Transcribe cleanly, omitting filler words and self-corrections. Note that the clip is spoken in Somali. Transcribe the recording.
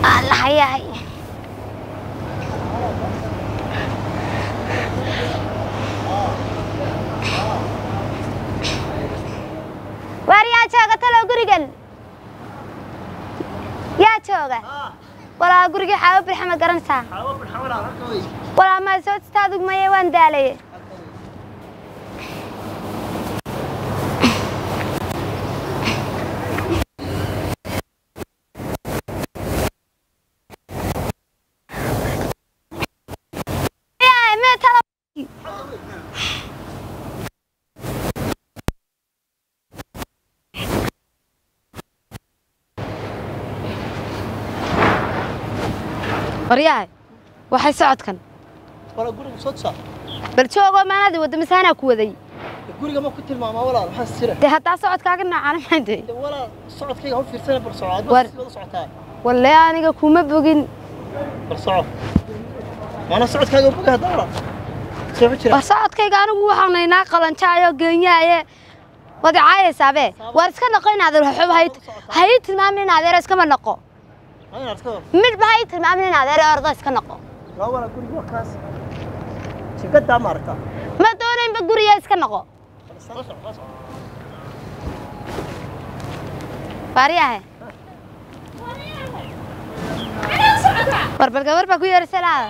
الله ياي واريا جوجا تلو غريغن يا جوجا ولا غريغي حاو برحمه غرانسا حاو برحمه لا ركوي ولا ما سو تستادق ما يوان دالي ورياي waxay socodkan wala guriga soo tsaa bal joogo maanadi wada misaana ku waday guriga ma ku tilmaama walaal waxa sira de hatta socodkaaga nacaan maxay walaal socodkayga hor fiirsan bar socod bas wada socotaa wallahi aniga kuma bogin bar socod mana socodkaaga boga hadaba soo jira war socodkayga anigu waxaanaynaa qalanjaayo geenyaaye wada caayaysabe war iska noqonaad ruux hay tilmaamin adeer iska ma noqo mid bahay tilmaamin adeer ordo iska noqo la wala guriga kaas jikada marka ma doonayn ba guriga iska noqo bariyahay war balga war ba ku yeersalaa